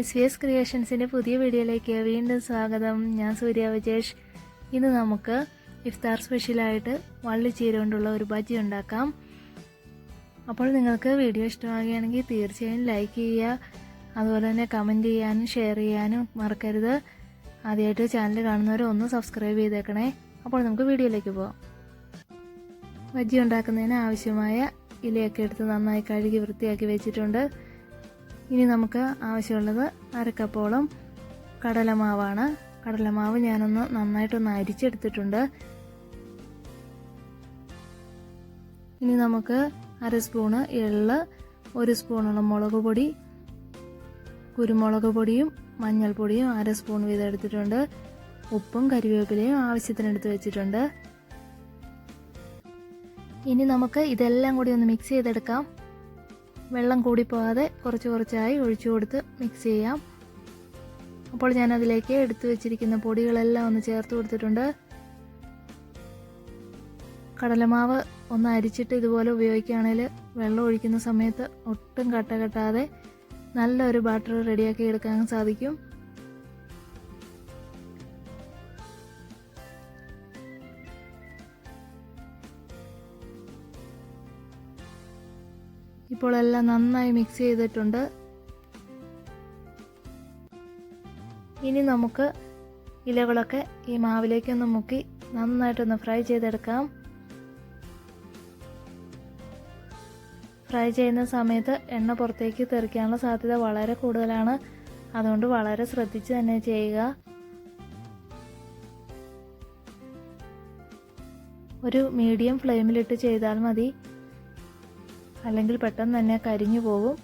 SVS ക്രിയേഷൻസിൻ്റെ പുതിയ വീഡിയോയിലേക്ക് വീണ്ടും സ്വാഗതം. ഞാൻ സൂര്യ വിജേഷ്. ഇന്ന് നമുക്ക് ഇഫ്താർ സ്പെഷ്യലായിട്ട് വള്ളി ചീര കൊണ്ടുള്ള ഒരു ബജി ഉണ്ടാക്കാം. അപ്പോൾ നിങ്ങൾക്ക് വീഡിയോ ഇഷ്ടമാകുകയാണെങ്കിൽ തീർച്ചയായും ലൈക്ക് ചെയ്യുക, അതുപോലെ തന്നെ കമൻറ്റ് ചെയ്യാനും ഷെയർ ചെയ്യാനും മറക്കരുത്. ആദ്യമായിട്ട് ചാനൽ കാണുന്നവർ ഒന്ന് സബ്സ്ക്രൈബ് ചെയ്തേക്കണേ. അപ്പോൾ നമുക്ക് വീഡിയോയിലേക്ക് പോകാം. ബജി ഉണ്ടാക്കുന്നതിന് ആവശ്യമായ ഇലയൊക്കെ എടുത്ത് നന്നായി കഴുകി വൃത്തിയാക്കി വെച്ചിട്ടുണ്ട്. ഇനി നമുക്ക് ആവശ്യമുള്ളത് അരക്കപ്പോളം കടലമാവാണ്. കടലമാവ് ഞാനൊന്ന് നന്നായിട്ടൊന്ന് അരിച്ചെടുത്തിട്ടുണ്ട്. ഇനി നമുക്ക് 1/2 സ്പൂണ് എള്ള്, 1 സ്പൂണോളം മുളക് പൊടി, കുരുമുളക് പൊടിയും മഞ്ഞൾപ്പൊടിയും 1/2 സ്പൂൺ വീതം എടുത്തിട്ടുണ്ട്. ഉപ്പും കരിവേപ്പിലയും ആവശ്യത്തിന് എടുത്ത് വെച്ചിട്ടുണ്ട്. ഇനി നമുക്ക് ഇതെല്ലാം കൂടി ഒന്ന് മിക്സ് ചെയ്തെടുക്കാം. വെള്ളം കൂടി പോകാതെ കുറച്ച് കുറച്ചായി ഒഴിച്ചു കൊടുത്ത് മിക്സ് ചെയ്യാം. അപ്പോൾ ഞാൻ അതിലേക്ക് എടുത്തു വെച്ചിരിക്കുന്ന പൊടികളെല്ലാം ഒന്ന് ചേർത്ത് കൊടുത്തിട്ടുണ്ട്. കടലമാവ് ഒന്ന് അരിച്ചിട്ട് ഇതുപോലെ ഉപയോഗിക്കുകയാണെങ്കിൽ വെള്ളം ഒഴിക്കുന്ന സമയത്ത് ഒട്ടും കട്ട കെട്ടാതെ നല്ലൊരു ബാറ്റർ റെഡിയാക്കി എടുക്കാൻ സാധിക്കും. ഇപ്പോൾ എല്ലാം നന്നായി മിക്സ് ചെയ്തിട്ടുണ്ട്. ഇനി നമുക്ക് ഇലകളൊക്കെ ഈ മാവിലേക്കൊന്ന് മുക്കി നന്നായിട്ടൊന്ന് ഫ്രൈ ചെയ്തെടുക്കാം. ഫ്രൈ ചെയ്യുന്ന സമയത്ത് എണ്ണ പുറത്തേക്ക് തെറിക്കാനുള്ള സാധ്യത വളരെ കൂടുതലാണ്. അതുകൊണ്ട് വളരെ ശ്രദ്ധിച്ച് തന്നെ ചെയ്യുക. ഒരു മീഡിയം ഫ്ലെയിമിലിട്ട് ചെയ്താൽ മതി, അല്ലെങ്കിൽ പെട്ടെന്ന് തന്നെ കരിഞ്ഞു പോകും.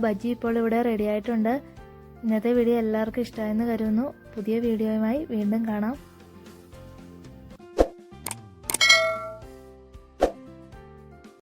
ബജി ഇപ്പോൾ ഇവിടെ റെഡി ആയിട്ടുണ്ട്. ഇന്നത്തെ വീഡിയോ എല്ലാവർക്കും ഇഷ്ടമായെന്ന് കരുതുന്നു. പുതിയ വീഡിയോയുമായി വീണ്ടും കാണാം.